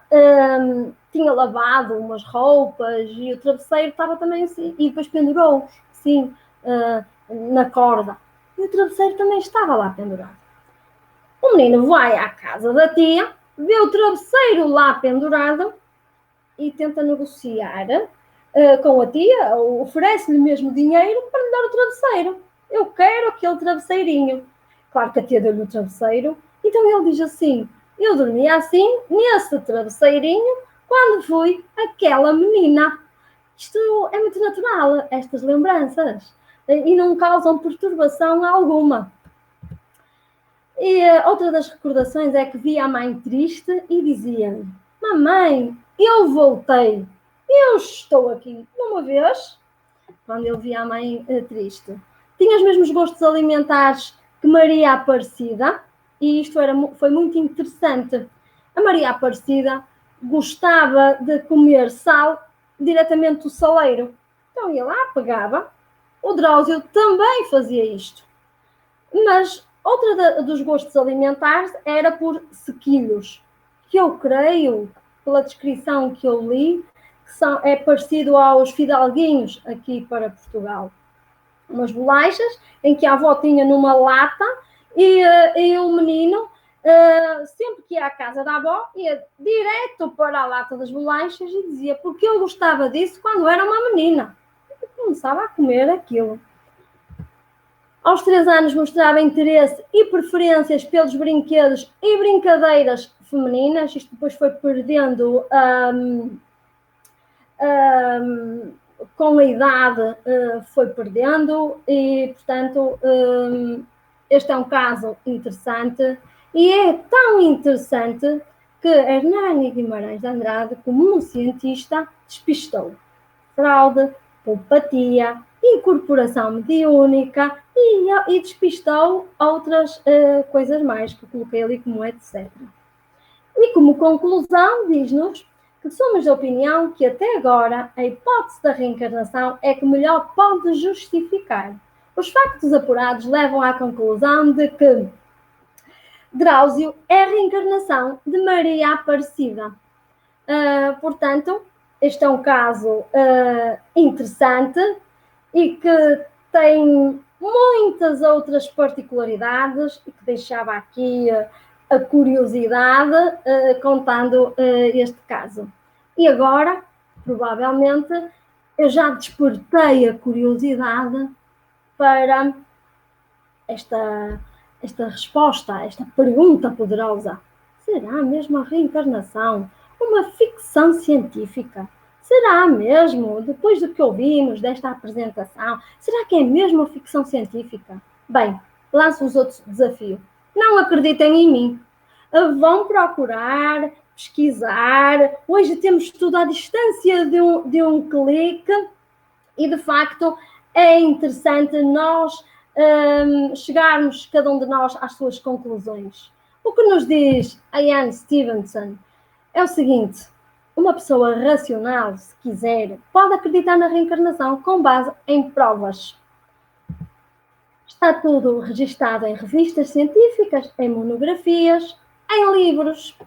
tinha lavado umas roupas e o travesseiro estava também assim, e depois pendurou, assim, na corda. E o travesseiro também estava lá pendurado. O menino vai à casa da tia, vê o travesseiro lá pendurado e tenta negociar com a tia, oferece-lhe mesmo dinheiro para lhe dar o travesseiro. Eu quero aquele travesseirinho. Claro que a tia deu-lhe o travesseiro. Então ele diz assim, eu dormia assim, nesse travesseirinho, quando fui aquela menina. Isto é muito natural, estas lembranças, e não causam perturbação alguma. E outra das recordações é que via a mãe triste e dizia: mamãe, eu voltei, eu estou aqui. Uma vez, quando ele via a mãe triste, tinha os mesmos gostos alimentares que Maria Aparecida, e isto foi muito interessante. A Maria Aparecida gostava de comer sal diretamente do saleiro. Então ia lá, pegava. O Drauzio também fazia isto. Mas outra dos gostos alimentares era por sequilhos, que eu creio, pela descrição que eu li, que é parecido aos fidalguinhos aqui para Portugal. Umas bolachas em que a avó tinha numa lata e o menino, sempre que ia à casa da avó, ia direto para a lata das bolachas e dizia porque eu gostava disso quando era uma menina. E começava a comer aquilo. Aos 3 anos mostrava interesse e preferências pelos brinquedos e brincadeiras femininas. Isto depois foi perdendo com a idade, foi perdendo e, portanto, este é um caso interessante e é tão interessante que Hernani Guimarães de Andrade, como um cientista, despistou fraude, pulpatia, incorporação mediúnica e despistou outras coisas mais que eu coloquei ali como etc. E como conclusão, diz-nos que somos da opinião que até agora a hipótese da reencarnação é que melhor pode justificar. Os factos apurados levam à conclusão de que Drauzio é a reencarnação de Maria Aparecida. Portanto, este é um caso interessante e que tem muitas outras particularidades e que deixava aqui a curiosidade contando este caso. E agora, provavelmente, eu já despertei a curiosidade para esta resposta, esta pergunta poderosa. Será mesmo a reencarnação uma ficção científica? Será mesmo, depois do que ouvimos desta apresentação, será que é mesmo uma ficção científica? Bem, lanço-vos outro desafio. Não acreditem em mim. Vão procurar, pesquisar. Hoje temos tudo à distância de um clique e, de facto, é interessante nós chegarmos, cada um de nós, às suas conclusões. O que nos diz a Ian Stevenson é o seguinte: uma pessoa racional, se quiser, pode acreditar na reencarnação com base em provas. Está tudo registado em revistas científicas, em monografias, em livros.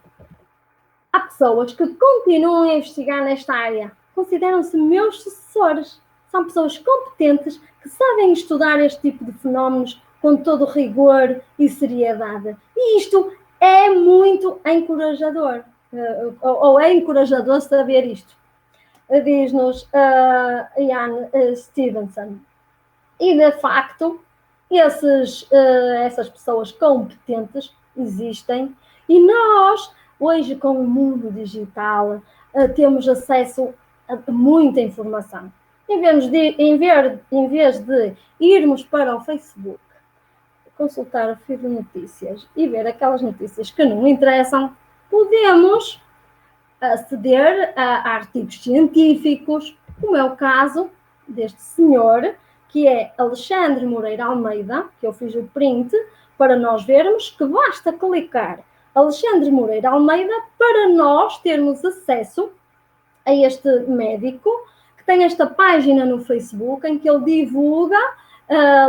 Há pessoas que continuam a investigar nesta área. Consideram-se meus sucessores. São pessoas competentes que sabem estudar este tipo de fenómenos com todo rigor e seriedade. E isto é muito encorajador. Ou é encorajador saber isto. Diz-nos Ian Stevenson. E, de facto, essas pessoas competentes existem e nós, hoje, com o mundo digital, temos acesso a muita informação. Em vez de irmos para o Facebook, consultar o feed de notícias e ver aquelas notícias que não interessam, podemos aceder a artigos científicos, como é o caso deste senhor, que é Alexandre Moreira Almeida, que eu fiz o print, para nós vermos que basta clicar Alexandre Moreira Almeida para nós termos acesso a este médico que tem esta página no Facebook em que ele divulga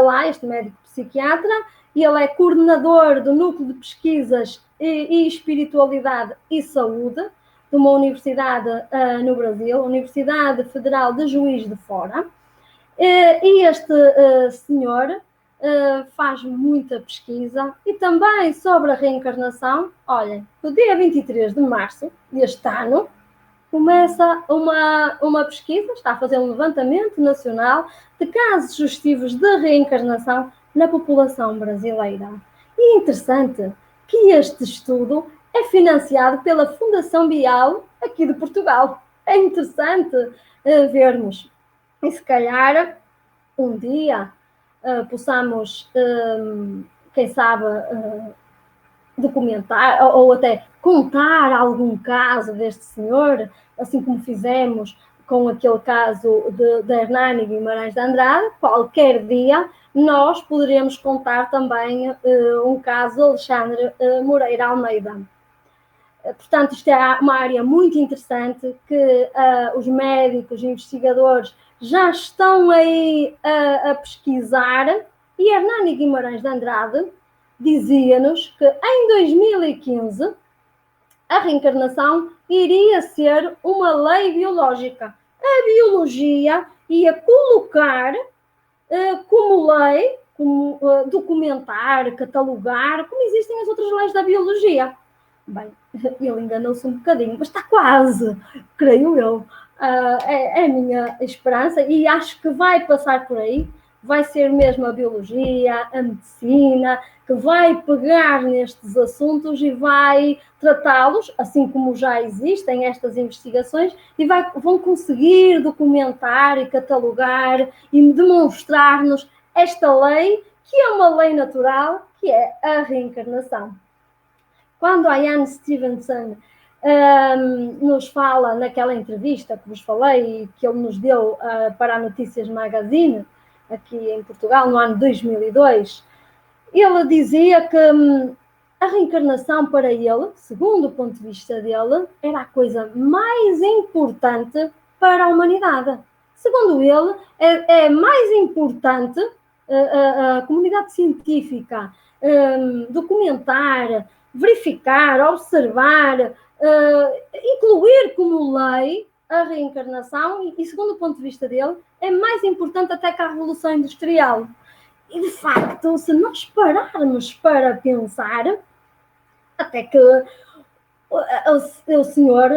lá, este médico psiquiatra, e ele é coordenador do Núcleo de Pesquisas e Espiritualidade e Saúde de uma universidade no Brasil, Universidade Federal de Juiz de Fora. E este senhor faz muita pesquisa e também sobre a reencarnação. Olhem, no dia 23 de março deste ano, começa uma pesquisa, está a fazer um levantamento nacional de casos sugestivos de reencarnação na população brasileira. E é interessante que este estudo é financiado pela Fundação Bial aqui de Portugal. É interessante vermos. E se calhar um dia possamos, quem sabe, documentar ou até contar algum caso deste senhor, assim como fizemos com aquele caso de Hernani Guimarães de Andrade. Qualquer dia nós poderemos contar também um caso de Alexandre Moreira Almeida. Portanto, isto é uma área muito interessante que os médicos, investigadores já estão aí a pesquisar, e Hernani Guimarães de Andrade dizia-nos que em 2015 a reencarnação iria ser uma lei biológica. A biologia ia colocar como lei, como documentar, catalogar, como existem as outras leis da biologia. Bem, ele enganou-se um bocadinho, mas está quase, creio eu. É a minha esperança e acho que vai passar por aí. Vai ser mesmo a biologia, a medicina, que vai pegar nestes assuntos e vai tratá-los, assim como já existem estas investigações, e vão conseguir documentar e catalogar e demonstrar-nos esta lei, que é uma lei natural, que é a reencarnação. Quando a Ian Stevenson nos fala naquela entrevista que vos falei, que ele nos deu para a Notícias Magazine, aqui em Portugal, no ano 2002, ele dizia que a reencarnação para ele, segundo o ponto de vista dele, era a coisa mais importante para a humanidade. Segundo ele, é mais importante a comunidade científica documentar, verificar, observar, incluir como lei a reencarnação e, segundo o ponto de vista dele, é mais importante até que a Revolução Industrial. E, de facto, se nós pararmos para pensar, até que o senhor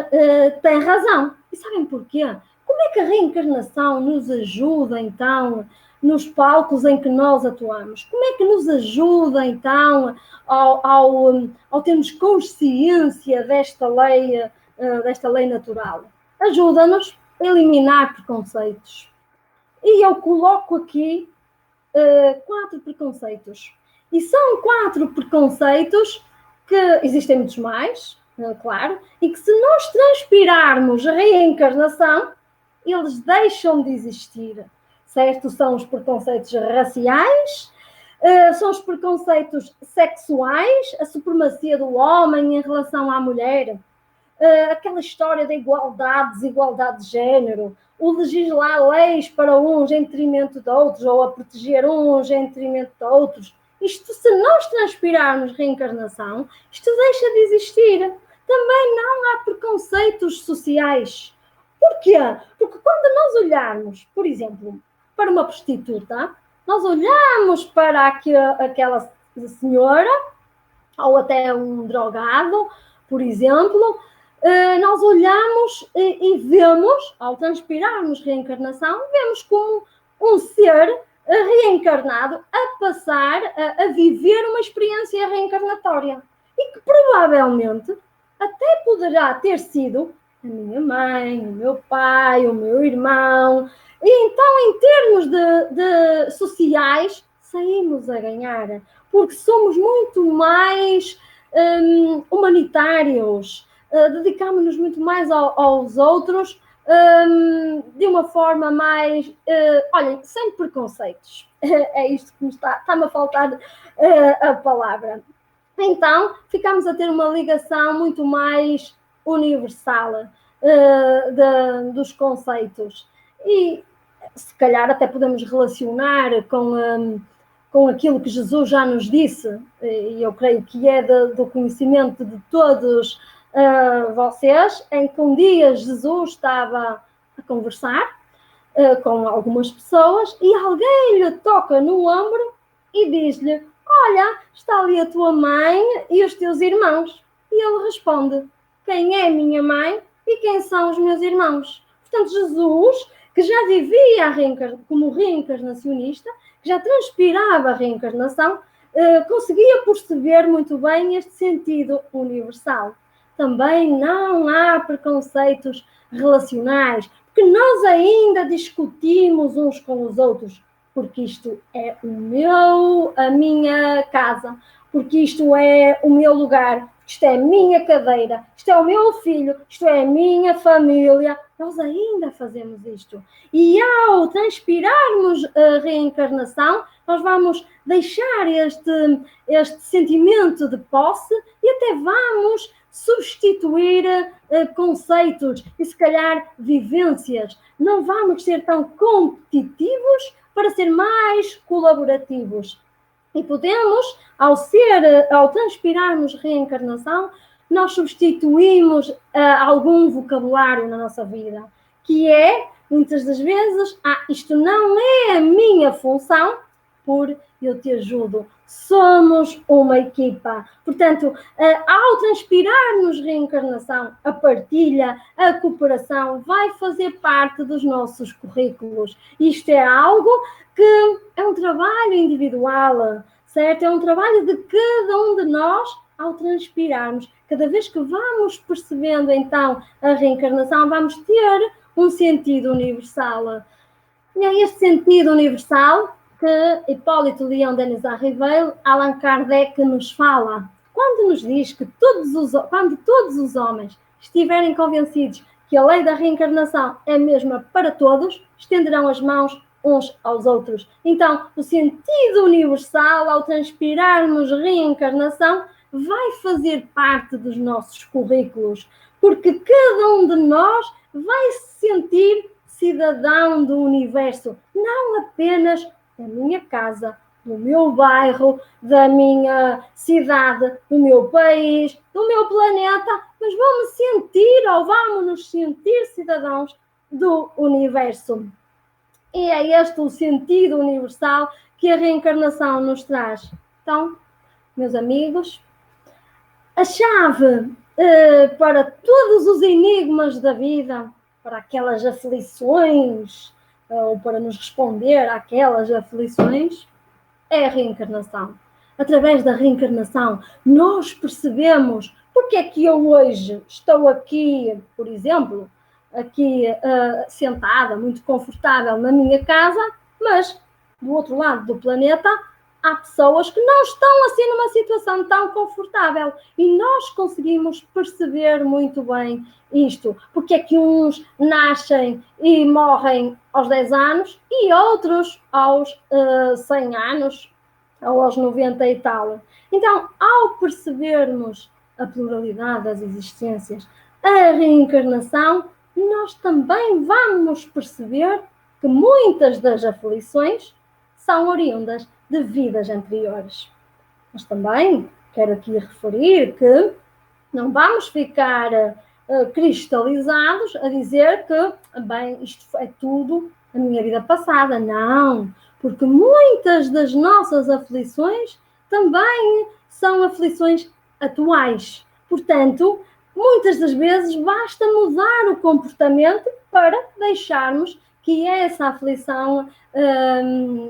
tem razão. E sabem porquê? Como é que a reencarnação nos ajuda, então, nos palcos em que nós atuamos? Como é que nos ajuda, então, ao termos consciência desta lei natural? Ajuda-nos a eliminar preconceitos. E eu coloco aqui 4 preconceitos. E são 4 preconceitos que existem muitos mais, claro, e que se nós transpirarmos a reencarnação, eles deixam de existir, certo? São os preconceitos raciais, são os preconceitos sexuais, a supremacia do homem em relação à mulher, aquela história da igualdade, desigualdade de género, o legislar leis para uns em detrimento de outros, ou a proteger uns em detrimento de outros. Isto, se nós transpirarmos reencarnação, isto deixa de existir. Também não há preconceitos sociais. Porquê? Porque quando nós olharmos, por exemplo, para uma prostituta, nós olhamos para aquela senhora, ou até um drogado, por exemplo, nós olhamos e vemos, ao transpirarmos reencarnação, vemos como um ser reencarnado a passar a viver uma experiência reencarnatória. E que provavelmente até poderá ter sido a minha mãe, o meu pai, o meu irmão. E então, em termos de sociais, saímos a ganhar, porque somos muito mais humanitários, dedicamos-nos muito mais aos outros, de uma forma mais, olhem, sem preconceitos. É isto que me está-me a faltar a palavra. Então, ficamos a ter uma ligação muito mais universal dos conceitos. E se calhar até podemos relacionar com aquilo que Jesus já nos disse, e eu creio que é do conhecimento de todos vocês, em que um dia Jesus estava a conversar com algumas pessoas e alguém lhe toca no ombro e diz-lhe: olha, está ali a tua mãe e os teus irmãos. E ele responde: quem é minha mãe e quem são os meus irmãos? Portanto, Jesus, que já vivia como reencarnacionista, que já transpirava a reencarnação, conseguia perceber muito bem este sentido universal. Também não há preconceitos relacionais, porque nós ainda discutimos uns com os outros, porque isto é a minha casa, porque isto é o meu lugar, isto é a minha cadeira, isto é o meu filho, isto é a minha família. Nós ainda fazemos isto. E ao transpirarmos a reencarnação, nós vamos deixar este sentimento de posse e até vamos substituir conceitos e se calhar vivências. Não vamos ser tão competitivos para ser mais colaborativos. E podemos, ao transpirarmos reencarnação, nós substituímos algum vocabulário na nossa vida, que é, muitas das vezes, isto não é a minha função, eu te ajudo. Somos uma equipa. Portanto, ao transpirarmos reencarnação, a partilha, a cooperação vai fazer parte dos nossos currículos. Isto é algo que é um trabalho individual, certo? É um trabalho de cada um de nós ao transpirarmos. Cada vez que vamos percebendo, então, a reencarnação, vamos ter um sentido universal. E é este sentido universal que Hipólito Leão Denis Arrivel, Allan Kardec nos fala, quando nos diz que quando todos os homens estiverem convencidos que a lei da reencarnação é a mesma para todos, estenderão as mãos uns aos outros. Então, o sentido universal, ao transpirarmos reencarnação, vai fazer parte dos nossos currículos, porque cada um de nós vai se sentir cidadão do universo, não apenas da minha casa, do meu bairro, da minha cidade, do meu país, do meu planeta, mas vamos nos sentir cidadãos do universo. E é este o sentido universal que a reencarnação nos traz. Então, meus amigos, a chave para todos os enigmas da vida, para aquelas aflições, ou para nos responder àquelas aflições, é a reencarnação. Através da reencarnação, nós percebemos porque é que eu hoje estou aqui, por exemplo, sentada, muito confortável na minha casa, mas do outro lado do planeta há pessoas que não estão assim numa situação tão confortável e nós conseguimos perceber muito bem isto. Porque é que uns nascem e morrem aos 10 anos e outros aos 100 anos ou aos 90 e tal. Então, ao percebermos a pluralidade das existências, a reencarnação, nós também vamos perceber que muitas das aflições são oriundas de vidas anteriores. Mas também quero aqui referir que não vamos ficar cristalizados a dizer que, bem, isto é tudo a minha vida passada. Não, porque muitas das nossas aflições também são aflições atuais. Portanto, muitas das vezes basta mudar o comportamento para deixarmos que essa aflição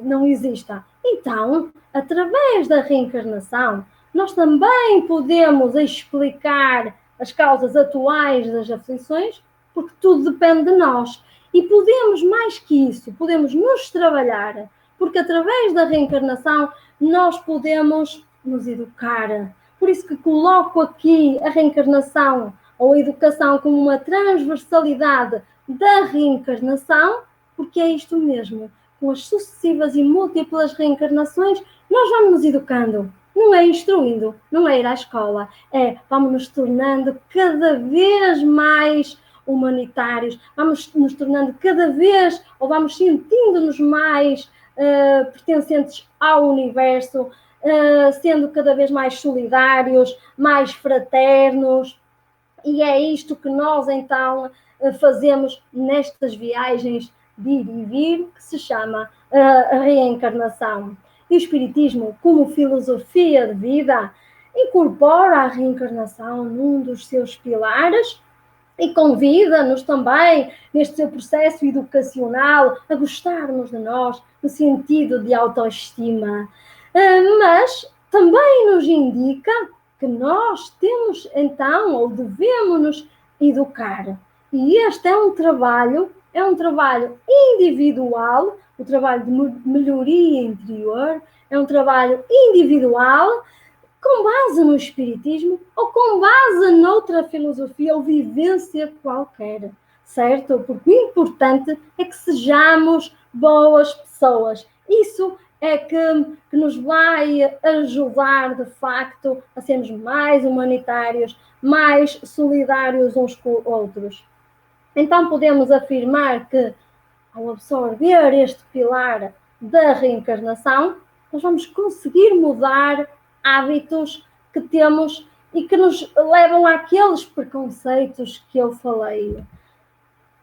não exista. Então, através da reencarnação, nós também podemos explicar as causas atuais das aflições, porque tudo depende de nós. E podemos, mais que isso, podemos nos trabalhar, porque através da reencarnação nós podemos nos educar. Por isso que coloco aqui a reencarnação ou a educação como uma transversalidade da reencarnação, porque é isto mesmo. Com as sucessivas e múltiplas reencarnações, nós vamos nos educando. Não é instruindo, não é ir à escola. Vamos nos tornando cada vez mais humanitários, vamos nos tornando cada vez, ou vamos sentindo-nos mais pertencentes ao universo, sendo cada vez mais solidários, mais fraternos, e é isto que nós então fazemos nestas viagens de ir e vir, que se chama a reencarnação. E o Espiritismo, como filosofia de vida, incorpora a reencarnação num dos seus pilares e convida-nos também, neste seu processo educacional, a gostarmos de nós, no sentido de autoestima. Mas também nos indica que nós temos, então, ou devemos nos educar. E este é um trabalho individual, o trabalho de melhoria interior, é um trabalho individual, com base no Espiritismo ou com base noutra filosofia ou vivência qualquer, certo? Porque o importante é que sejamos boas pessoas. Isso é que nos vai ajudar, de facto, a sermos mais humanitários, mais solidários uns com outros. Então, podemos afirmar que, ao absorver este pilar da reencarnação, nós vamos conseguir mudar hábitos que temos e que nos levam àqueles preconceitos que eu falei.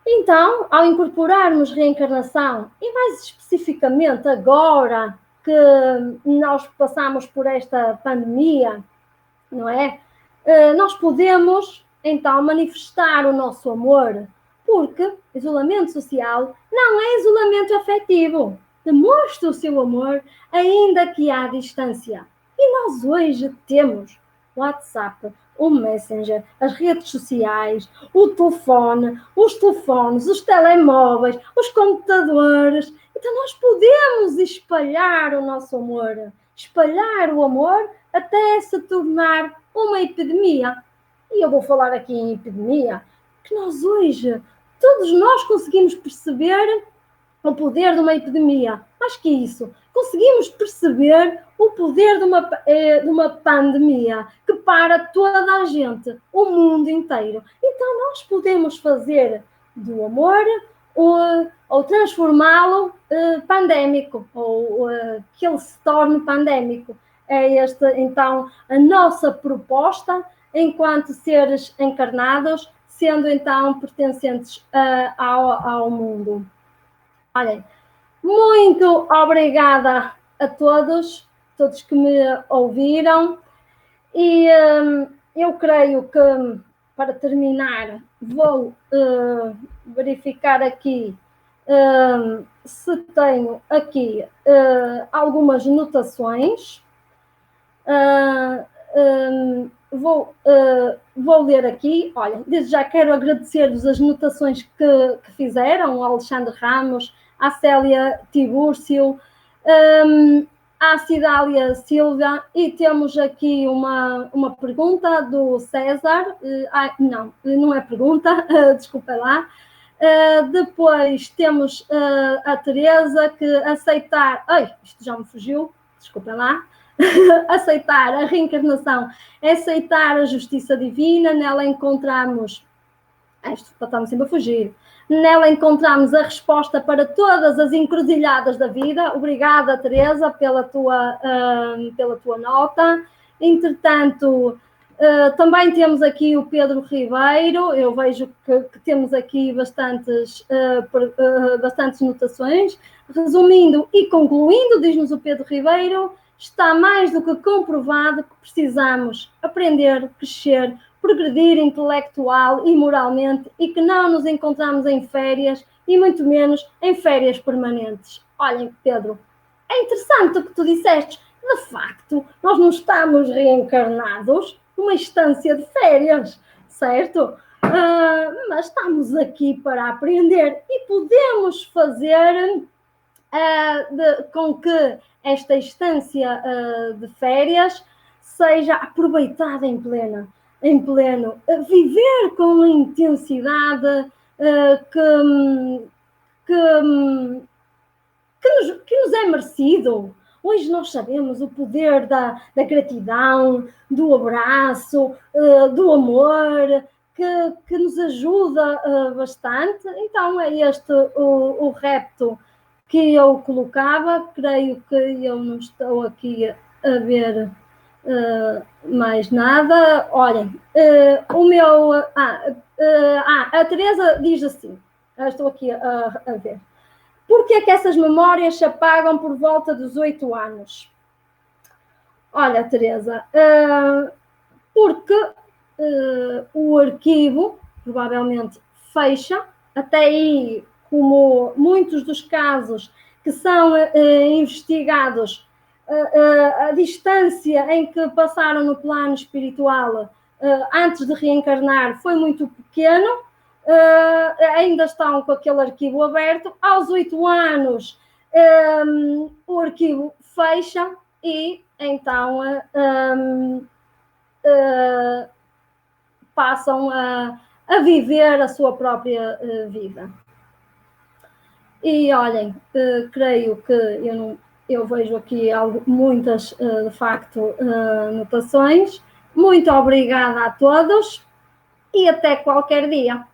Então, ao incorporarmos reencarnação, e mais especificamente agora que nós passamos por esta pandemia, não é? Nós podemos, então, manifestar o nosso amor, porque isolamento social não é isolamento afetivo. Demonstre o seu amor, ainda que à distância. E nós hoje temos o WhatsApp, o Messenger, as redes sociais, o telefone, os telefones, os telemóveis, os computadores. Então nós podemos espalhar o nosso amor, espalhar o amor até se tornar uma epidemia. E eu vou falar aqui em epidemia, que nós hoje, todos nós conseguimos perceber o poder de uma epidemia. Mais que isso, conseguimos perceber o poder de uma pandemia que para toda a gente, o mundo inteiro. Então nós podemos fazer do amor ou transformá-lo pandémico, ou que ele se torne pandémico. É esta, então, a nossa proposta enquanto seres encarnados, sendo então pertencentes ao mundo. Olhem, muito obrigada a todos que me ouviram, e eu creio que, para terminar, vou verificar aqui se tenho aqui algumas notações. Vou ler aqui. Olha, desde já quero agradecer-vos as notações que fizeram, ao Alexandre Ramos, à Célia Tibúrcio, à Cidália Silva, e temos aqui uma pergunta do César. Não é pergunta, desculpa lá. Depois temos a Teresa, que aceitar... Ai, isto já me fugiu, desculpa lá. Aceitar a reencarnação é aceitar a justiça divina. Nela encontramos... Isto está-me sempre a fugir. Nela encontramos a resposta para todas as encruzilhadas da vida. Obrigada, Teresa, pela tua nota. Entretanto, também temos aqui o Pedro Ribeiro. Eu vejo que temos aqui bastantes notações. Resumindo e concluindo, diz-nos o Pedro Ribeiro, está mais do que comprovado que precisamos aprender, crescer, progredir intelectual e moralmente, e que não nos encontramos em férias, e muito menos em férias permanentes. Olhem, Pedro, é interessante o que tu disseste. De facto, nós não estamos reencarnados numa instância de férias, certo? Mas estamos aqui para aprender e podemos fazer com que esta instância de férias seja aproveitada em pleno, viver com a intensidade que nos é merecido. Hoje nós sabemos o poder da gratidão, do abraço, do amor, que nos ajuda bastante. Então é este o repto que eu colocava. Creio que eu não estou aqui a ver mais nada. Olhem, o meu... a Teresa diz assim, estou aqui a ver. Por que é que essas memórias se apagam por volta dos 8 anos? Olha, Teresa, porque o arquivo provavelmente fecha, até aí, como muitos dos casos que são investigados, a distância em que passaram no plano espiritual antes de reencarnar foi muito pequeno, ainda estão com aquele arquivo aberto. Aos 8 anos o arquivo fecha e então passam a viver a sua própria vida. E olhem, creio que eu vejo aqui muitas, de facto, anotações. Muito obrigada a todos e até qualquer dia.